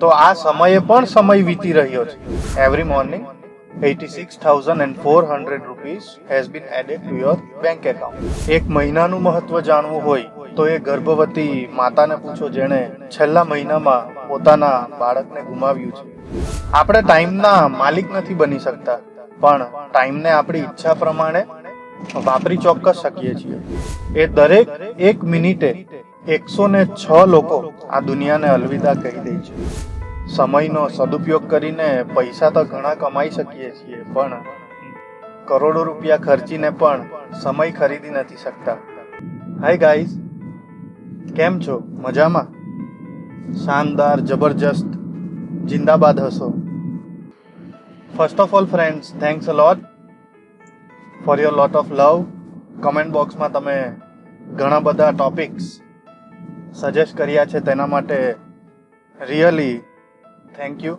તો આ સમયે પણ સમય વીતી રહ્યો છે. Every morning 86,400 rupees has been added to your bank account. એક મહિનાનું મહત્વ જાણવું હોય તો એ ગર્ભવતી માતાને પૂછો જેણે છેલ્લા મહિનામાં પોતાના બાળકને ગુમાવ્યું છે. આપણે ટાઈમના માલિક નથી બની શકતા, પણ ટાઈમને આપણી ઈચ્છા પ્રમાણે વાપરી ચોક્કસ શકીએ છીએ. એ દરેક એક મિનિટે 106 લોકો આ દુનિયાને અલવિદા કહી દે છે. સમયનો સદુપયોગ કરીને પૈસા તો ઘણા કમાઈ શકીએ છીએ, પણ કરોડો રૂપિયા ખર્ચીને પણ સમય ખરીદી નથી શકતા. હાય ગાઈઝ, કેમ છો? મજામાં? શાનદાર, જબરજસ્ત, જિંદાબાદ હશો. First of all friends, thanks a lot for your lot of love. Comment બોક્સમાં તમે ઘણા બધા ટોપિક્સ સજેસ્ટ કર્યા છે, તેના માટે રિયલી થેન્ક યુ.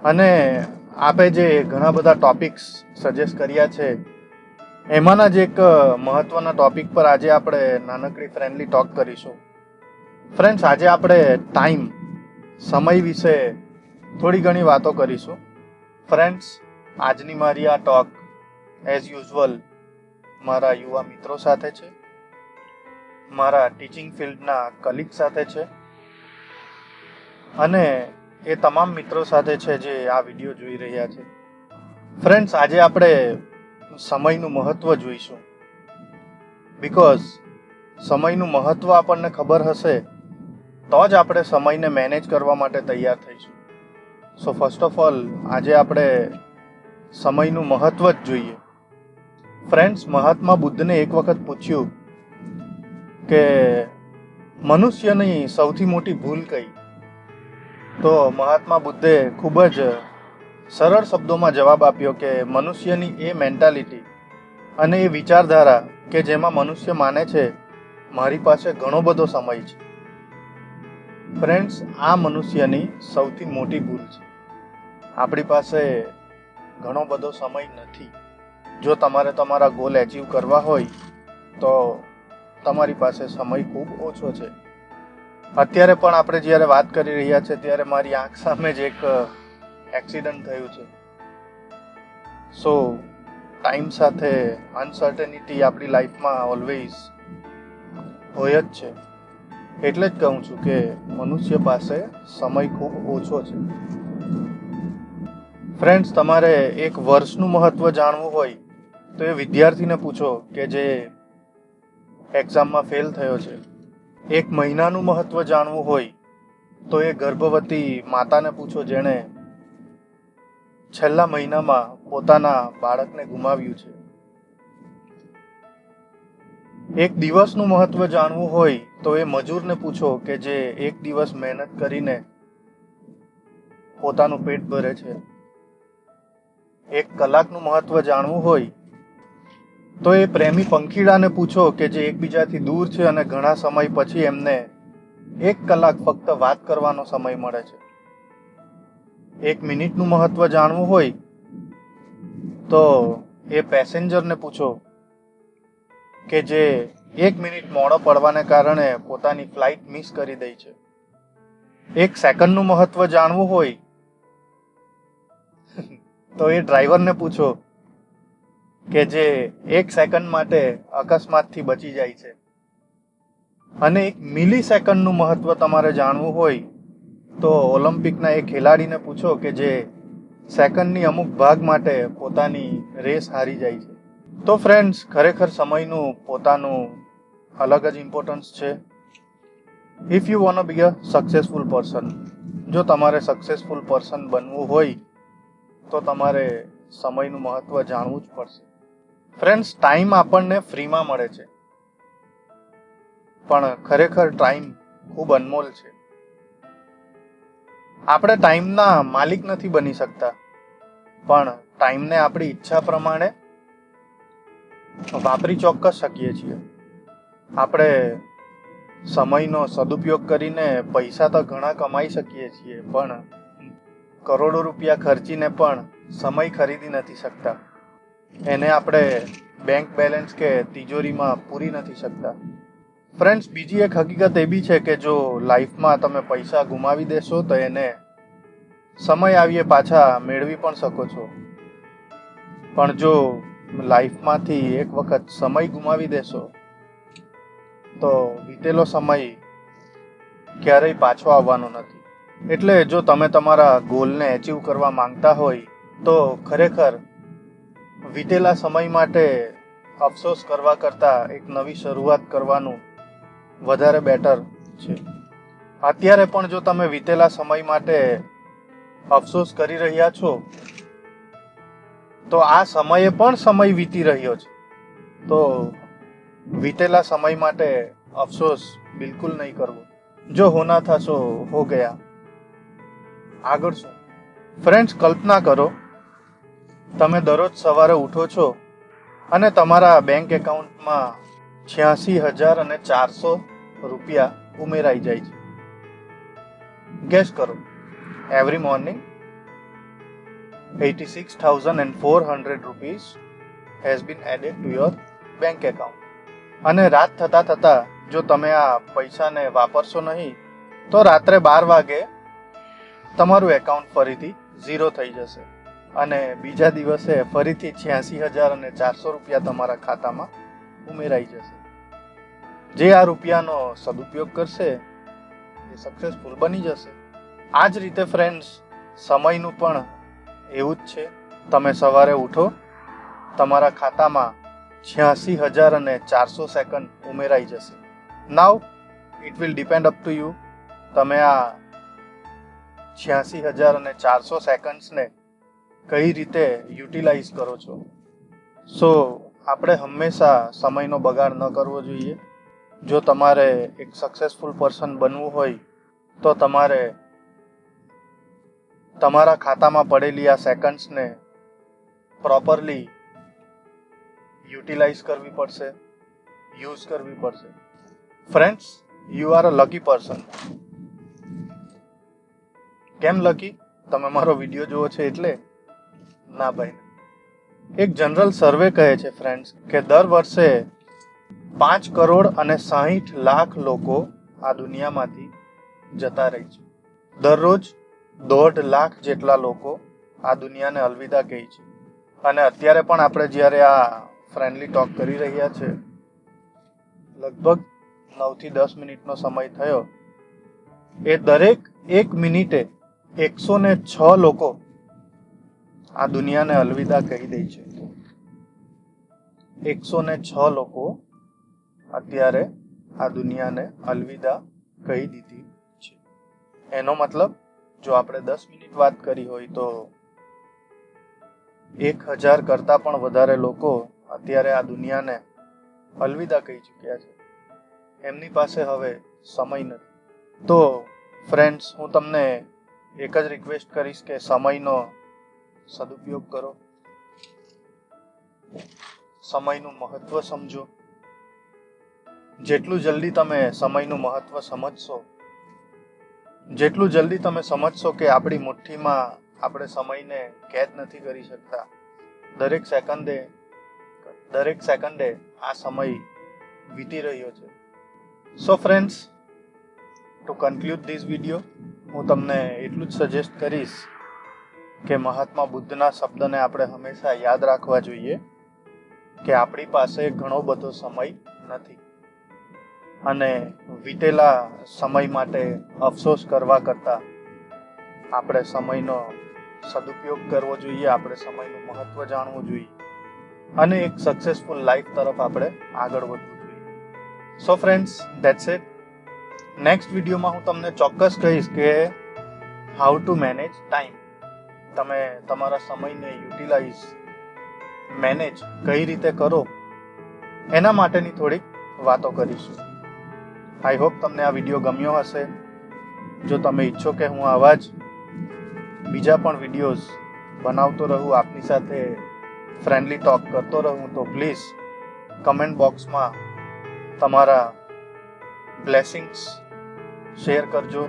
અને આપે જે ઘણા બધા ટોપિક્સ સજેસ્ટ કર્યા છે, એમાંના જ એક મહત્વના ટોપિક પર આજે આપણે નાનકડી ફ્રેન્ડલી ટોક કરીશું. ફ્રેન્ડ્સ, આજે આપણે ટાઈમ, સમય વિશે થોડી ઘણી વાતો કરીશું. ફ્રેન્ડ્સ, આજની મારી આ ટોક એઝ યુઝ્યુઅલ મારા યુવા મિત્રો સાથે છે, મારા ટીચિંગ ફિલ્ડના કલીગ સાથે છે, અને એ તમામ મિત્રો સાથે છે જે આ વિડીયો જોઈ રહ્યા છે. ફ્રેન્ડ્સ, આજે આપણે સમયનું મહત્વ જોઈશું. બીકોઝ સમયનું મહત્વ આપણને ખબર હશે તો જ આપણે સમયને મેનેજ કરવા માટે તૈયાર થઈશું. સો ફર્સ્ટ ઓફ ઓલ આજે આપણે સમયનું મહત્વ જ જોઈએ. ફ્રેન્ડ્સ, મહાત્મા બુદ્ધને એક વખત પૂછ્યું કે મનુષ્યની સૌથી મોટી ભૂલ કઈ? તો મહાત્મા બુદ્ધે ખૂબ જ સરળ શબ્દોમાં જવાબ આપ્યો કે મનુષ્યની એ મેન્ટાલિટી અને એ વિચારધારા કે જેમાં મનુષ્ય માને છે મારી પાસે ઘણો બધો સમય છે. ફ્રેન્ડ્સ, આ મનુષ્યની સૌથી મોટી ભૂલ છે. આપણી પાસે ઘણો બધો સમય નથી. જો તમારે તમારા ગોલ એચીવ કરવા હોય તો તમારી પાસે સમય ખૂબ ઓછો છે. અત્યારે પણ આપણે જ્યારે વાત કરી રહ્યા છે ત્યારે મારી આંખ સામે જ એક એક્સિડન્ટ થયું છે. સો ટાઈમ સાથે અનસર્ટેનિટી આપણી લાઈફમાં ઓલવેઝ હોય જ છે. એટલે જ કહું છું કે મનુષ્ય પાસે સમય ખૂબ ઓછો છે. ફ્રેન્ડ્સ, તમારે એક વર્ષનું મહત્વ જાણવું હોય તો એ વિદ્યાર્થીને પૂછો કે જે એક્ઝામમાં ફેલ થયો છે. એક મહિનાનું મહત્વ જાણવું હોય તો એ ગર્ભવતી માતાને પૂછો જેણે છેલ્લા મહિનામાં પોતાના બાળકને ગુમાવ્યું છે. એક દિવસનું મહત્વ જાણવું હોય તો એ મજૂરને પૂછો કે જે એક દિવસ મહેનત કરીને પોતાનું પેટ ભરે છે. એક કલાકનું મહત્વ જાણવું હોય તો એ પ્રેમી પંખીડાને પૂછો કે જે એકબીજાથી દૂર છે અને ઘણા સમય પછી એમને 1 કલાક ફક્ત વાત કરવાનો સમય મળે છે. એક મિનિટનું મહત્વ જાણવું હોય તો એ પેસેન્જરને પૂછો કે જે 1 મિનિટ મોડો પડવાને કારણે પોતાની ફ્લાઇટ મિસ કરી દે છે. એક સેકન્ડનું મહત્વ જાણવું હોય તો એ ડ્રાઈવરને પૂછો કે જે 1 સેકન્ડ માટે અકસ્માતથી બચી જાય છે. અને 1 મિલી સેકન્ડનું મહત્વ તમારે જાણવું હોય તો ઓલિમ્પિકના એક ખેલાડીને પૂછો કે જે સેકન્ડની અમુક ભાગ માટે પોતાની રેસ હારી જાય છે. તો ફ્રેન્ડ્સ, ખરેખર સમયનું પોતાનું અલગ જ ઇમ્પોર્ટન્સ છે. If you want be a successful person, જો તમારે સક્સેસફુલ પર્સન બનવું હોય તો તમારે સમયનું મહત્વ જાણવું જ પડશે. ફ્રેન્ડ્સ, ટાઈમ આપણને ફ્રીમાં મળે છે, પણ ખરેખર ટાઈમ ખૂબ અનમોલ છે. આપણે ટાઈમના માલિક નથી બની શકતા, પણ ટાઈમને આપણી ઈચ્છા પ્રમાણે વાપરી ચોક્કસ શકીએ છીએ. આપણે સમયનો સદુપયોગ કરીને પૈસા તો ઘણા કમાઈ શકીએ છીએ, પણ કરોડો રૂપિયા ખર્ચીને પણ સમય ખરીદી નથી શકતા. એને આપણે બેંક બેલેન્સ કે તિજોરીમાં પૂરી નથી શકતા. ફ્રેન્ડ્સ, બીજી એક હકીકત એ બી છે કે જો લાઈફમાં તમે પૈસા ગુમાવી દેશો તો એને સમય આવીએ પાછા મેળવી પણ શકો છો, પણ જો લાઈફમાંથી એક વખત સમય ગુમાવી દેશો તો વીતેલો સમય ક્યારેય પાછો આવવાનો નથી. એટલે જો તમે તમારા ગોલને એચીવ કરવા માંગતા હોય તો ખરેખર વીતેલા સમય માટે અફસોસ કરવા કરતાં એક નવી શરૂઆત કરવાનું વધારે બેટર છે. અત્યારે પણ જો તમે વીતેલા સમય માટે અફસોસ કરી રહ્યા છો તો આ સમયે પણ સમય વીતી રહ્યો છે, તો વીતેલા સમય માટે અફસોસ બિલકુલ નહીં કરવો. જો હોના થા સો હો ગયા, આગળ શું? ફ્રેન્ડ્સ, કલ્પના કરો તમે દરરોજ સવારે ઉઠો છો અને તમારા બેંક એકાઉન્ટમાં 86,400 રૂપિયા ઉમેરાઈ જાય છે. ગેસ કરો. Every morning 86,400 rupees has been added to your bank account. અને રાત થતા જો તમે આ પૈસાને વાપરશો નહીં તો રાત્રે 12 વાગે તમારું એકાઉન્ટ ફરીથી ઝીરો થઈ જશે અને બીજા દિવસે ફરીથી 86,400 રૂપિયા તમારા ખાતામાં ઉમેરાઈ જશે. જે આ રૂપિયાનો સદુપયોગ કરશે એ સક્સેસફુલ બની જશે. આ જ રીતે ફ્રેન્ડ્સ, સમયનું પણ એવું જ છે. તમે સવારે ઉઠો, તમારા ખાતામાં 86,400 સેકન્ડ ઉમેરાઈ જશે. Now it will depend up to you, તમે આ 86,400 સેકન્ડ્સને કઈ રીતે યુટિલાઇઝ કરો છો. સો આપણે હંમેશા સમયનો બગાડ ન કરવો જોઈએ. જો તમારે એક સક્સેસફુલ પર્સન બનવું હોય તો તમારે તમારા ખાતામાં પડેલી આ સેકન્ડ્સને પ્રોપરલી યુટિલાઇઝ કરવી પડશે, યુઝ કરવી પડશે. Friends, you are a lucky person. કેમ લકી? તમે મારો વિડીયો જુઓ છો એટલે? ના ભાઈ. એક જનરલ સર્વે કહે છે ફ્રેન્ડ્સ કે દર વર્ષે 5,60,00,000 લોકો આ દુનિયામાંથી જતા રહે છે. દરરોજ 1.5 લાખ જેટલા લોકો આ દુનિયાને અલવિદા કહે છે. અને અત્યારે પણ આપણે જ્યારે આ ફ્રેન્ડલી ટોક કરી રહ્યા છે, લગભગ 9 થી 10 મિનિટનો સમય થયો. એ દરેક 1 મિનિટે 106 લોકો આ દુનિયાને અલવિદા કહી દે છે. 106 લોકો અત્યારે આ દુનિયાને અલવિદા કહી દીધી છે. એનો મતલબ જો આપણે 10 મિનિટ વાત કરી હોય તો 1,000 કરતાં પણ વધારે લોકો અત્યારે આ દુનિયાને અલવિદા કહી ચૂક્યા છે. એમની પાસે હવે સમય નથી. તો ફ્રેન્ડ્સ, હું તમને એક જ રિક્વેસ્ટ કરીશ કે સમયનો સદુપયોગ કરો, સમયનું મહત્વ સમજો. જેટલું જલ્દી તમે સમયનું મહત્વ સમજશો, જેટલું જલ્દી તમે સમજશો કે આપણી મુઠ્ઠીમાં આપણે સમયને કેદ નથી કરી શકતા. દરેક સેકન્ડે આ સમય વીતી રહ્યો છે. So friends, to conclude this video, હું તમને એટલું જ સજેસ્ટ કરીશ કે મહાત્મા બુદ્ધના શબ્દને આપણે હંમેશા યાદ રાખવા જોઈએ કે આપણી પાસે ઘણો બધો સમય નથી અને વીતેલા સમય માટે અફસોસ કરવા કરતાં આપણે સમયનો સદુપયોગ કરવો જોઈએ, આપણે સમયનું મહત્વ જાણવું જોઈએ અને એક સક્સેસફુલ લાઈફ તરફ આપણે આગળ વધવું જોઈએ. So friends, that's it. Next વિડીયોમાં હું તમને ચોક્કસ કહીશ કે હાઉ ટુ મેનેજ ટાઈમ. તમે તમારા સમયને યુટિલાઇઝ, મેનેજ કઈ રીતે કરો એના માટેની થોડીક વાતો કરીશું. આઈ હોપ તમને આ વિડીયો ગમ્યો હશે. જો તમે ઈચ્છો કે હું આવા જ બીજા પણ વિડીયોઝ બનાવતો રહું, આપની સાથે ફ્રેન્ડલી ટોક કરતો રહું, તો પ્લીઝ કમેન્ટ બોક્સમાં તમારા બ્લેસિંગ્સ શેર કરજો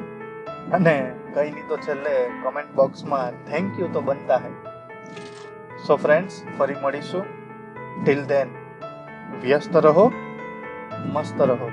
અને કંઈ નહીં તો છેલ્લે કમેન્ટ બોક્સમાં થેન્ક યુ તો બનતા હૈ. સો ફ્રેન્ડ્સ, ફરી મળીશું. ટિલ ધેન વ્યસ્ત રહો, મસ્ત રહો.